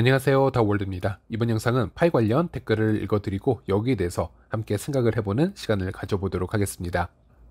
안녕하세요, 다월드입니다. 이번 영상은 파이 관련 댓글을 읽어드리고 여기에 대해서 함께 생각을 해보는 시간을 가져보도록 하겠습니다.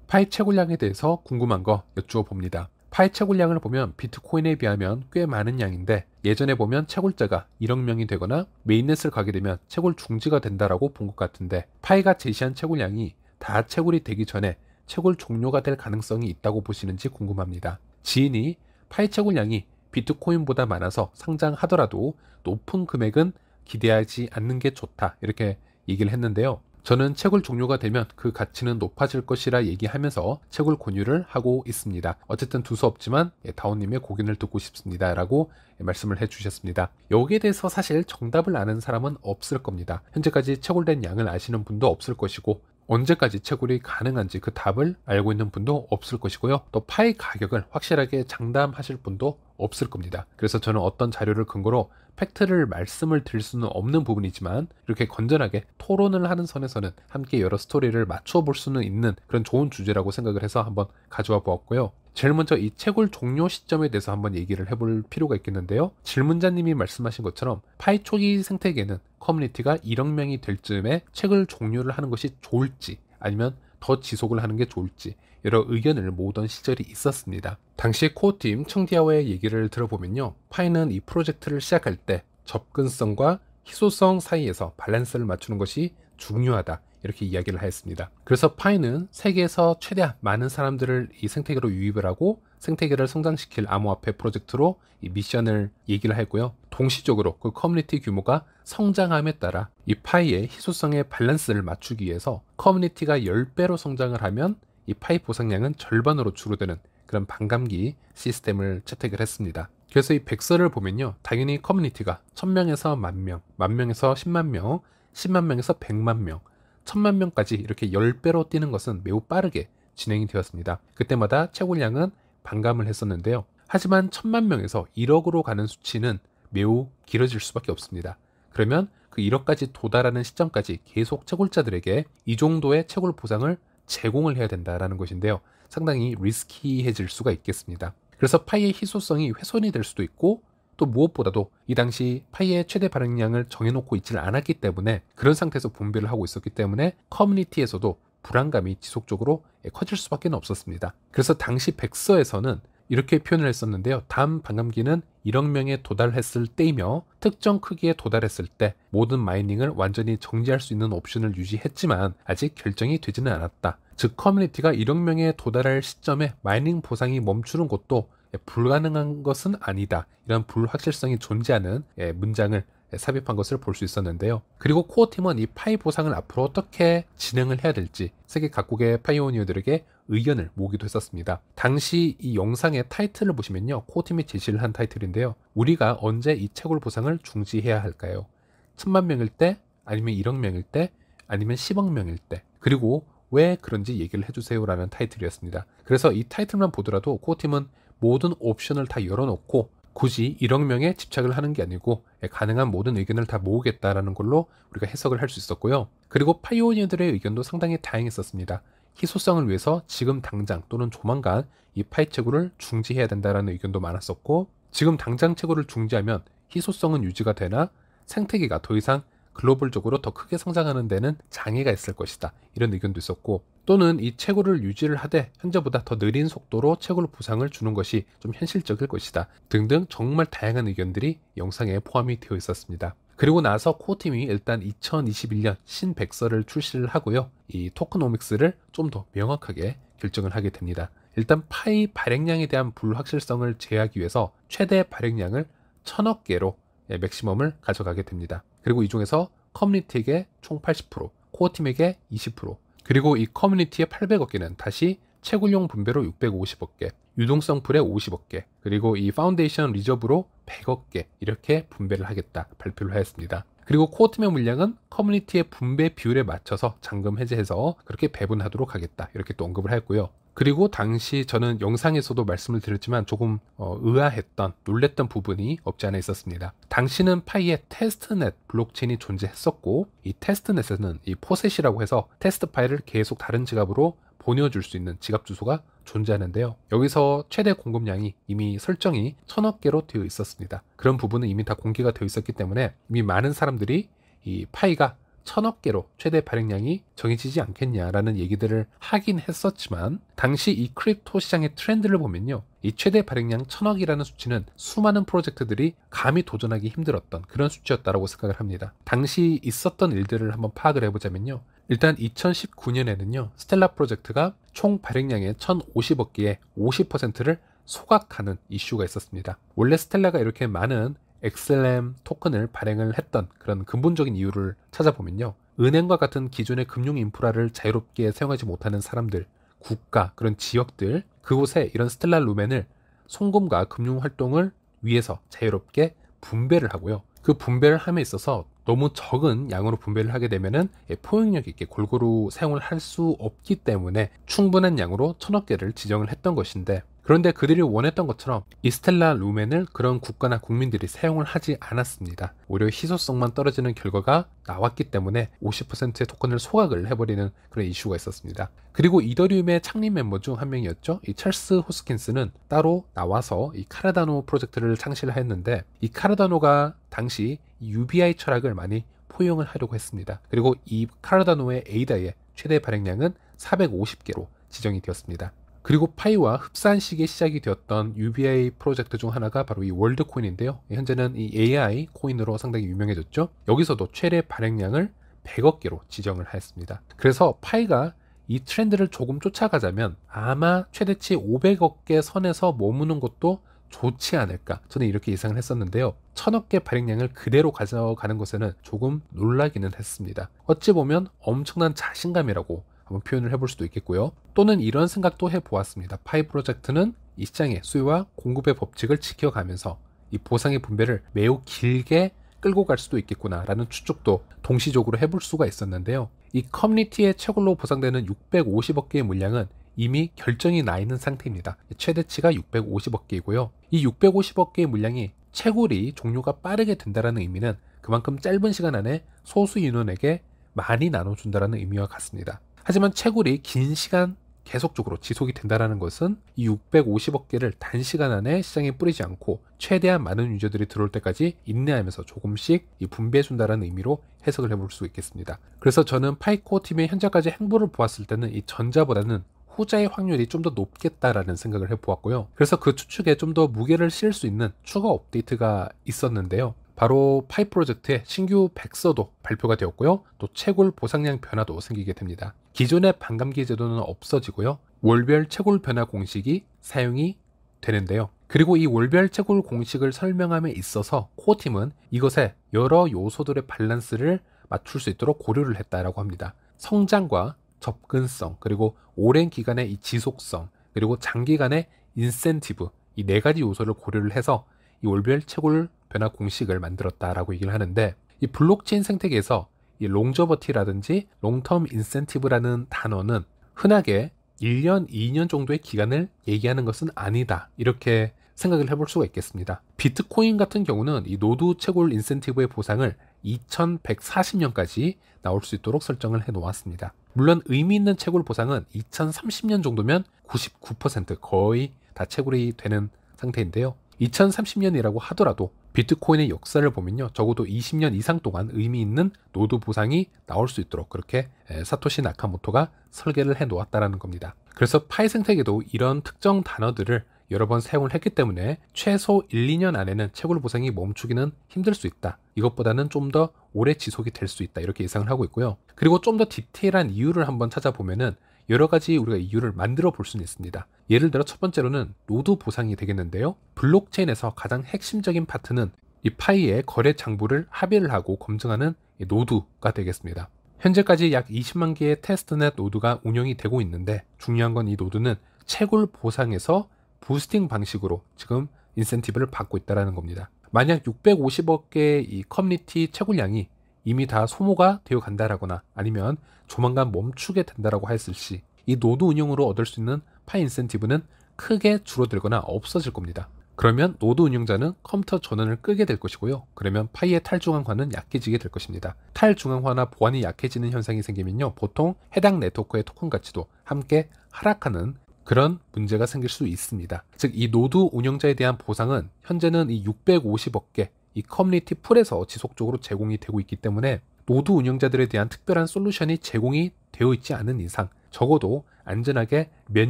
파이 채굴량에 대해서 궁금한 거 여쭈어 봅니다. 파이 채굴량을 보면 비트코인에 비하면 꽤 많은 양인데, 예전에 보면 채굴자가 1억 명이 되거나 메인넷을 가게 되면 채굴 중지가 된다라고 본 것 같은데, 파이가 제시한 채굴량이 다 채굴이 되기 전에 채굴 종료가 될 가능성이 있다고 보시는지 궁금합니다. 지인이 파이 채굴량이 비트코인보다 많아서 상장하더라도 높은 금액은 기대하지 않는 게 좋다, 이렇게 얘기를 했는데요. 저는 채굴 종료가 되면 그 가치는 높아질 것이라 얘기하면서 채굴 권유를 하고 있습니다. 어쨌든 두서 없지만 다운님의 고견을 듣고 싶습니다 라고 말씀을 해주셨습니다. 여기에 대해서 사실 정답을 아는 사람은 없을 겁니다. 현재까지 채굴된 양을 아시는 분도 없을 것이고, 언제까지 채굴이 가능한지 그 답을 알고 있는 분도 없을 것이고요. 또 파이 가격을 확실하게 장담하실 분도 없을 겁니다. 그래서 저는 어떤 자료를 근거로 팩트를 말씀을 드릴 수는 없는 부분이지만, 이렇게 건전하게 토론을 하는 선에서는 함께 여러 스토리를 맞춰 볼 수는 있는 그런 좋은 주제라고 생각을 해서 한번 가져와 보았고요. 제일 먼저 이 채굴 종료 시점에 대해서 한번 얘기를 해볼 필요가 있겠는데요. 질문자님이 말씀하신 것처럼 파이 초기 생태계는 커뮤니티가 1억 명이 될 즈음에 채굴 종료를 하는 것이 좋을지, 아니면 더 지속을 하는 게 좋을지 여러 의견을 모으던 시절이 있었습니다. 당시 코어팀 청디아오의 얘기를 들어보면요, 파이는 이 프로젝트를 시작할 때 접근성과 희소성 사이에서 밸런스를 맞추는 것이 중요하다, 이렇게 이야기를 하였습니다. 그래서 파이는 세계에서 최대한 많은 사람들을 이 생태계로 유입을 하고 생태계를 성장시킬 암호화폐 프로젝트로 이 미션을 얘기를 했고요. 동시적으로 그 커뮤니티 규모가 성장함에 따라 이 파이의 희소성의 밸런스를 맞추기 위해서 커뮤니티가 10배로 성장을 하면 이 파이 보상량은 절반으로 줄어드는 그런 반감기 시스템을 채택을 했습니다. 그래서 이 백서를 보면요, 당연히 커뮤니티가 1000명에서 10,000명, 10,000명에서 10만 명, 10만 명에서 100만 명, 1000만 명까지 이렇게 10배로 뛰는 것은 매우 빠르게 진행이 되었습니다. 그때마다 채굴량은 반감을 했었는데요. 하지만 1000만 명에서 1억으로 가는 수치는 매우 길어질 수밖에 없습니다. 그러면 그 1억까지 도달하는 시점까지 계속 채굴자들에게 이 정도의 채굴 보상을 제공을 해야 된다는 것인데요. 상당히 리스키해질 수가 있겠습니다. 그래서 파이의 희소성이 훼손이 될 수도 있고, 또 무엇보다도 이 당시 파이의 최대 발행량을 정해놓고 있지를 않았기 때문에, 그런 상태에서 분배를 하고 있었기 때문에 커뮤니티에서도 불안감이 지속적으로 커질 수밖에 없었습니다. 그래서 당시 백서에서는 이렇게 표현을 했었는데요. 다음 반감기는 1억 명에 도달했을 때이며, 특정 크기에 도달했을 때 모든 마이닝을 완전히 정지할 수 있는 옵션을 유지했지만 아직 결정이 되지는 않았다. 즉 커뮤니티가 1억 명에 도달할 시점에 마이닝 보상이 멈추는 것도 불가능한 것은 아니다, 이런 불확실성이 존재하는 문장을 삽입한 것을 볼 수 있었는데요. 그리고 코어팀은 이 파이 보상을 앞으로 어떻게 진행을 해야 될지 세계 각국의 파이오니어들에게 의견을 모으기도 했었습니다. 당시 이 영상의 타이틀을 보시면요, 코어팀이 제시를 한 타이틀인데요. 우리가 언제 이 채굴 보상을 중지해야 할까요? 1000만 명일 때, 아니면 1억 명일 때, 아니면 10억 명일 때, 그리고 왜 그런지 얘기를 해주세요 라는 타이틀이었습니다. 그래서 이 타이틀만 보더라도 코어팀은 모든 옵션을 다 열어놓고 굳이 1억 명에 집착을 하는 게 아니고 가능한 모든 의견을 다 모으겠다라는 걸로 우리가 해석을 할 수 있었고요. 그리고 파이오니어들의 의견도 상당히 다양했었습니다. 희소성을 위해서 지금 당장 또는 조만간 이 파이 채굴을 중지해야 된다는 의견도 많았었고, 지금 당장 채굴을 중지하면 희소성은 유지가 되나 생태계가 더 이상 글로벌적으로 더 크게 성장하는 데는 장애가 있을 것이다, 이런 의견도 있었고, 또는 이 채굴을 유지를 하되 현재보다 더 느린 속도로 채굴 보상을 주는 것이 좀 현실적일 것이다 등등 정말 다양한 의견들이 영상에 포함이 되어 있었습니다. 그리고 나서 코어팀이 일단 2021년 신백서를 출시를 하고요, 이 토크노믹스를 좀 더 명확하게 결정을 하게 됩니다. 일단 파이 발행량에 대한 불확실성을 제어하기 위해서 최대 발행량을 1000억 개로 맥시멈을 가져가게 됩니다. 그리고 이 중에서 커뮤니티에게 총 80%, 코어팀에게 20%, 그리고 이 커뮤니티의 800억 개는 다시 채굴용 분배로 650억 개, 유동성 풀에 50억 개, 그리고 이 파운데이션 리저브로 100억 개, 이렇게 분배를 하겠다 발표를 하였습니다. 그리고 코어팀의 물량은 커뮤니티의 분배 비율에 맞춰서 잔금 해제해서 그렇게 배분하도록 하겠다, 이렇게 또 언급을 했고요. 그리고 당시 저는 영상에서도 말씀을 드렸지만 조금 의아했던, 놀랬던 부분이 없지 않아 있었습니다. 당시는 파이에 테스트넷 블록체인이 존재했었고, 이 테스트넷에는 이 포셋이라고 해서 테스트 파일을 계속 다른 지갑으로 보내줄 수 있는 지갑 주소가 존재하는데요. 여기서 최대 공급량이 이미 설정이 1000억 개로 되어 있었습니다. 그런 부분은 이미 다 공개가 되어 있었기 때문에 이미 많은 사람들이 이 파이가 1000억 개로 최대 발행량이 정해지지 않겠냐라는 얘기들을 하긴 했었지만, 당시 이 크립토 시장의 트렌드를 보면요, 이 최대 발행량 1000억이라는 수치는 수많은 프로젝트들이 감히 도전하기 힘들었던 그런 수치였다고 생각을 합니다. 당시 있었던 일들을 한번 파악을 해보자면요, 일단 2019년에는요 스텔라 프로젝트가 총 발행량의 1050억 개의 50%를 소각하는 이슈가 있었습니다. 원래 스텔라가 이렇게 많은 XLM 토큰을 발행을 했던 그런 근본적인 이유를 찾아보면요, 은행과 같은 기존의 금융 인프라를 자유롭게 사용하지 못하는 사람들, 국가, 그런 지역들, 그곳에 이런 스텔라 루멘을 송금과 금융 활동을 위해서 자유롭게 분배를 하고요, 그 분배를 함에 있어서 너무 적은 양으로 분배를 하게 되면은 포용력 있게 골고루 사용을 할 수 없기 때문에 충분한 양으로 1000억 개를 지정을 했던 것인데, 그런데 그들이 원했던 것처럼 이 스텔라 루멘을 그런 국가나 국민들이 사용을 하지 않았습니다. 오히려 희소성만 떨어지는 결과가 나왔기 때문에 50%의 토큰을 소각을 해버리는 그런 이슈가 있었습니다. 그리고 이더리움의 창립 멤버 중 한 명이었죠. 이 찰스 호스킨스는 따로 나와서 이 카르다노 프로젝트를 창시를 했는데, 이 카르다노가 당시 UBI 철학을 많이 포용을 하려고 했습니다. 그리고 이 카르다노의 에이다의 최대 발행량은 450개로 지정이 되었습니다. 그리고 파이와 흡사한 시기에 시작이 되었던 UBI 프로젝트 중 하나가 바로 이 월드코인인데요. 현재는 이 AI 코인으로 상당히 유명해졌죠. 여기서도 최대 발행량을 100억 개로 지정을 하였습니다. 그래서 파이가 이 트렌드를 조금 쫓아가자면 아마 최대치 500억 개 선에서 머무는 것도 좋지 않을까, 저는 이렇게 예상을 했었는데요. 1000억 개 발행량을 그대로 가져가는 것에는 조금 놀라기는 했습니다. 어찌 보면 엄청난 자신감이라고 한번 표현을 해볼 수도 있겠고요. 또는 이런 생각도 해보았습니다. 파이 프로젝트는 이 시장의 수요와 공급의 법칙을 지켜가면서 이 보상의 분배를 매우 길게 끌고 갈 수도 있겠구나라는 추측도 동시적으로 해볼 수가 있었는데요. 이 커뮤니티의 채굴로 보상되는 650억 개의 물량은 이미 결정이 나 있는 상태입니다. 최대치가 650억 개이고요. 이 650억 개의 물량이 채굴이 종료가 빠르게 된다는 의미는 그만큼 짧은 시간 안에 소수 인원에게 많이 나눠준다는 의미와 같습니다. 하지만 채굴이 긴 시간 계속적으로 지속이 된다는 것은 이 650억 개를 단시간 안에 시장에 뿌리지 않고 최대한 많은 유저들이 들어올 때까지 인내하면서 조금씩 분배해준다는 의미로 해석을 해볼 수 있겠습니다. 그래서 저는 파이코어 팀의 현재까지 행보를 보았을 때는 이 전자보다는 후자의 확률이 좀 더 높겠다라는 생각을 해보았고요. 그래서 그 추측에 좀 더 무게를 실을 수 있는 추가 업데이트가 있었는데요. 바로 파이 프로젝트의 신규 백서도 발표가 되었고요. 또 채굴 보상량 변화도 생기게 됩니다. 기존의 반감기 제도는 없어지고요. 월별 채굴 변화 공식이 사용이 되는데요. 그리고 이 월별 채굴 공식을 설명함에 있어서 코어팀은 이것에 여러 요소들의 밸런스를 맞출 수 있도록 고려를 했다라고 합니다. 성장과 접근성, 그리고 오랜 기간의 이 지속성, 그리고 장기간의 인센티브, 이 네 가지 요소를 고려를 해서 이 월별 채굴 변화 공식을 만들었다라고 얘기를 하는데, 이 블록체인 생태계에서 이 롱저버티라든지 롱텀 인센티브라는 단어는 흔하게 1년, 2년 정도의 기간을 얘기하는 것은 아니다, 이렇게 생각을 해볼 수가 있겠습니다. 비트코인 같은 경우는 이 노드 채굴 인센티브의 보상을 2140년까지 나올 수 있도록 설정을 해 놓았습니다. 물론 의미 있는 채굴 보상은 2030년 정도면 99% 거의 다 채굴이 되는 상태인데요. 2030년이라고 하더라도 비트코인의 역사를 보면요, 적어도 20년 이상 동안 의미 있는 노드 보상이 나올 수 있도록 그렇게 사토시 나카모토가 설계를 해 놓았다는 겁니다. 그래서 파이 생태계도 이런 특정 단어들을 여러 번 사용을 했기 때문에 최소 1, 2년 안에는 채굴 보상이 멈추기는 힘들 수 있다. 이것보다는 좀 더 오래 지속이 될 수 있다, 이렇게 예상을 하고 있고요. 그리고 좀 더 디테일한 이유를 한번 찾아보면은 여러 가지 우리가 이유를 만들어 볼 수는 있습니다. 예를 들어 첫 번째로는 노드 보상이 되겠는데요. 블록체인에서 가장 핵심적인 파트는 이 파이의 거래 장부를 합의를 하고 검증하는 이 노드가 되겠습니다. 현재까지 약 20만 개의 테스트넷 노드가 운영이 되고 있는데, 중요한 건 이 노드는 채굴 보상에서 부스팅 방식으로 지금 인센티브를 받고 있다는 겁니다. 만약 650억 개의 이 커뮤니티 채굴량이 이미 다 소모가 되어 간다라거나 아니면 조만간 멈추게 된다라고 했을 시, 이 노드 운영으로 얻을 수 있는 파이 인센티브는 크게 줄어들거나 없어질 겁니다. 그러면 노드 운영자는 컴퓨터 전원을 끄게 될 것이고요. 그러면 파이의 탈중앙화는 약해지게 될 것입니다. 탈중앙화나 보안이 약해지는 현상이 생기면요, 보통 해당 네트워크의 토큰 가치도 함께 하락하는 그런 문제가 생길 수 있습니다. 즉, 이 노드 운영자에 대한 보상은 현재는 이 650억 개 이 커뮤니티 풀에서 지속적으로 제공이 되고 있기 때문에 노드 운영자들에 대한 특별한 솔루션이 제공이 되어 있지 않은 이상 적어도 안전하게 몇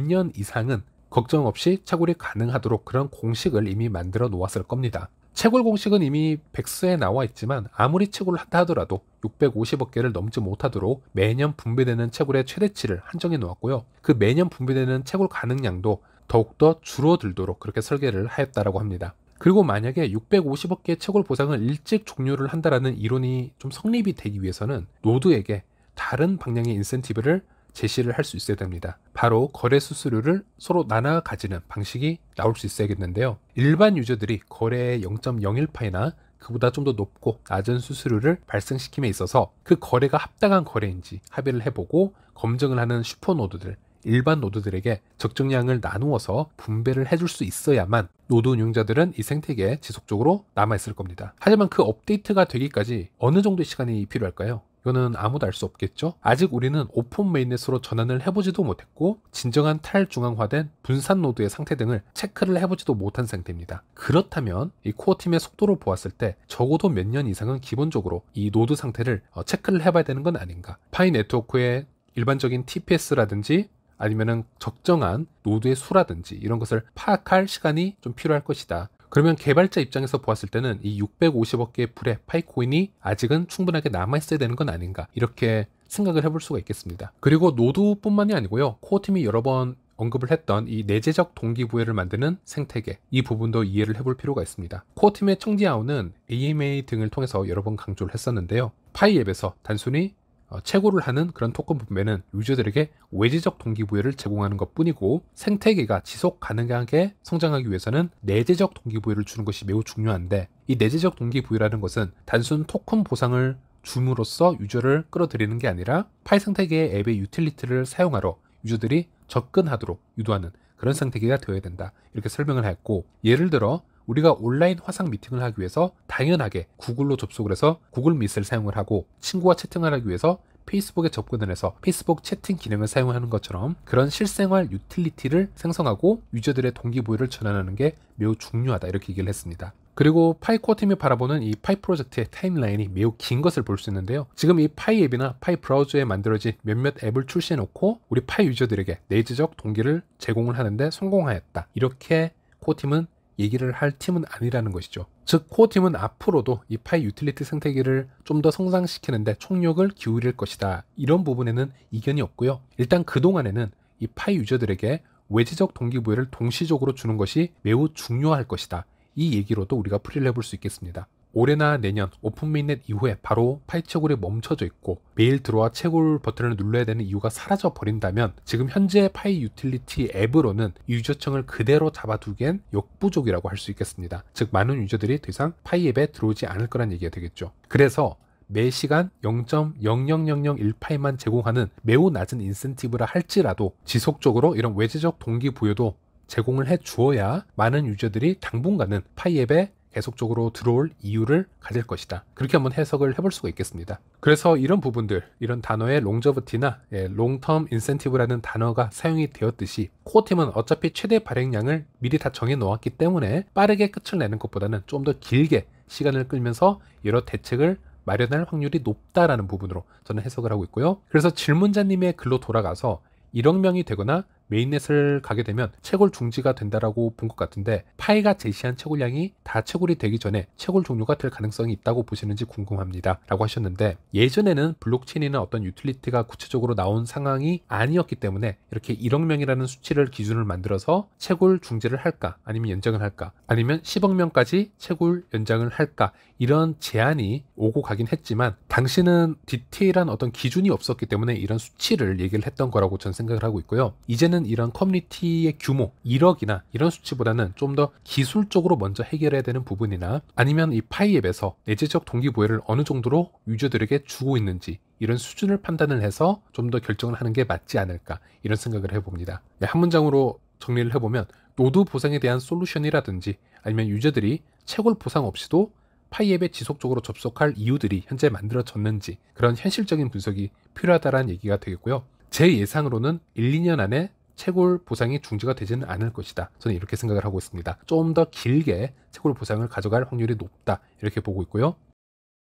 년 이상은 걱정 없이 채굴이 가능하도록 그런 공식을 이미 만들어 놓았을 겁니다. 채굴 공식은 이미 백서에 나와 있지만 아무리 채굴을 한다 하더라도 650억 개를 넘지 못하도록 매년 분배되는 채굴의 최대치를 한정해 놓았고요. 그 매년 분배되는 채굴 가능량도 더욱더 줄어들도록 그렇게 설계를 하였다라고 합니다. 그리고 만약에 650억 개의 채굴 보상을 일찍 종료를 한다라는 이론이 좀 성립이 되기 위해서는 노드에게 다른 방향의 인센티브를 제시를 할 수 있어야 됩니다. 바로 거래 수수료를 서로 나눠 가지는 방식이 나올 수 있어야겠는데요. 일반 유저들이 거래의 0.01파이나 그보다 좀 더 높고 낮은 수수료를 발생시킴에 있어서 그 거래가 합당한 거래인지 합의를 해보고 검증을 하는 슈퍼노드들, 일반 노드들에게 적정량을 나누어서 분배를 해줄 수 있어야만 노드 운영자들은 이 생태계에 지속적으로 남아있을 겁니다. 하지만 그 업데이트가 되기까지 어느 정도의 시간이 필요할까요? 이거는 아무도 알 수 없겠죠. 아직 우리는 오픈 메인넷으로 전환을 해보지도 못했고 진정한 탈중앙화된 분산 노드의 상태 등을 체크를 해보지도 못한 상태입니다. 그렇다면 이 코어팀의 속도로 보았을 때 적어도 몇 년 이상은 기본적으로 이 노드 상태를 체크를 해봐야 되는 건 아닌가. 파이 네트워크의 일반적인 TPS라든지 아니면은 적정한 노드의 수라든지 이런 것을 파악할 시간이 좀 필요할 것이다. 그러면 개발자 입장에서 보았을 때는 이 650억 개의 불의 파이코인이 아직은 충분하게 남아있어야 되는 건 아닌가, 이렇게 생각을 해볼 수가 있겠습니다. 그리고 노드뿐만이 아니고요, 코어팀이 여러 번 언급을 했던 이 내재적 동기부여를 만드는 생태계, 이 부분도 이해를 해볼 필요가 있습니다. 코어팀의 청지아웃은 AMA 등을 통해서 여러 번 강조를 했었는데요, 파이 앱에서 단순히 채굴을 하는 그런 토큰 분배는 유저들에게 외지적 동기부여를 제공하는 것 뿐이고, 생태계가 지속 가능하게 성장하기 위해서는 내재적 동기부여를 주는 것이 매우 중요한데, 이 내재적 동기부여라는 것은 단순 토큰 보상을 줌으로써 유저를 끌어들이는 게 아니라 파이 생태계의 앱의 유틸리티를 사용하러 유저들이 접근하도록 유도하는 그런 생태계가 되어야 된다, 이렇게 설명을 했고, 예를 들어 우리가 온라인 화상 미팅을 하기 위해서 당연하게 구글로 접속을 해서 구글 미트를 사용을 하고, 친구와 채팅을 하기 위해서 페이스북에 접근을 해서 페이스북 채팅 기능을 사용하는 것처럼 그런 실생활 유틸리티를 생성하고 유저들의 동기부여를 전환하는 게 매우 중요하다, 이렇게 얘기를 했습니다. 그리고 파이 코어 팀이 바라보는 이 파이 프로젝트의 타임라인이 매우 긴 것을 볼 수 있는데요, 지금 이 파이 앱이나 파이 브라우저에 만들어진 몇몇 앱을 출시해 놓고 우리 파이 유저들에게 내재적 동기를 제공을 하는데 성공하였다, 이렇게 코어 팀은 얘기를 할 팀은 아니라는 것이죠. 즉, 코어팀은 앞으로도 이 파이 유틸리티 생태계를 좀 더 성장시키는데 총력을 기울일 것이다, 이런 부분에는 이견이 없고요. 일단 그동안에는 이 파이 유저들에게 외지적 동기부여를 동시적으로 주는 것이 매우 중요할 것이다, 이 얘기로도 우리가 풀이를 해볼 수 있겠습니다. 올해나 내년 오픈 메인넷 이후에 바로 파이 채굴이 멈춰져 있고 매일 들어와 채굴 버튼을 눌러야 되는 이유가 사라져 버린다면 지금 현재 파이 유틸리티 앱으로는 유저층을 그대로 잡아두기엔 역부족이라고 할 수 있겠습니다. 즉, 많은 유저들이 더 이상 파이 앱에 들어오지 않을 거란 얘기가 되겠죠. 그래서 매 시간 0.00001파이만 제공하는 매우 낮은 인센티브라 할지라도 지속적으로 이런 외재적 동기부여도 제공을 해 주어야 많은 유저들이 당분간은 파이 앱에 계속적으로 들어올 이유를 가질 것이다, 그렇게 한번 해석을 해볼 수가 있겠습니다. 그래서 이런 부분들, 이런 단어의 롱저버티나 롱텀 인센티브라는 단어가 사용이 되었듯이 코어팀은 어차피 최대 발행량을 미리 다 정해 놓았기 때문에 빠르게 끝을 내는 것보다는 좀 더 길게 시간을 끌면서 여러 대책을 마련할 확률이 높다라는 부분으로 저는 해석을 하고 있고요. 그래서 질문자님의 글로 돌아가서 1억 명이 되거나 메인넷을 가게 되면 채굴 중지가 된다라고 본 것 같은데, 파이가 제시한 채굴량이 다 채굴이 되기 전에 채굴 종료가 될 가능성이 있다고 보시는지 궁금합니다 라고 하셨는데, 예전에는 블록체인이나 어떤 유틸리티가 구체적으로 나온 상황이 아니었기 때문에 이렇게 1억 명이라는 수치를 기준을 만들어서 채굴 중지를 할까, 아니면 연장을 할까, 아니면 10억 명까지 채굴 연장을 할까, 이런 제안이 오고 가긴 했지만 당시는 디테일한 어떤 기준이 없었기 때문에 이런 수치를 얘기를 했던 거라고 저는 생각을 하고 있고요. 이제는 이런 커뮤니티의 규모 1억이나 이런 수치보다는 좀 더 기술적으로 먼저 해결해야 되는 부분이나, 아니면 이 파이 앱에서 내재적 동기부여를 어느 정도로 유저들에게 주고 있는지, 이런 수준을 판단을 해서 좀 더 결정을 하는 게 맞지 않을까, 이런 생각을 해봅니다. 한 문장으로 정리를 해보면 노드 보상에 대한 솔루션이라든지 아니면 유저들이 채굴 보상 없이도 파이 앱에 지속적으로 접속할 이유들이 현재 만들어졌는지 그런 현실적인 분석이 필요하다는 얘기가 되겠고요. 제 예상으로는 1, 2년 안에 채굴 보상이 중지가 되지는 않을 것이다. 저는 이렇게 생각을 하고 있습니다. 좀 더 길게 채굴 보상을 가져갈 확률이 높다. 이렇게 보고 있고요.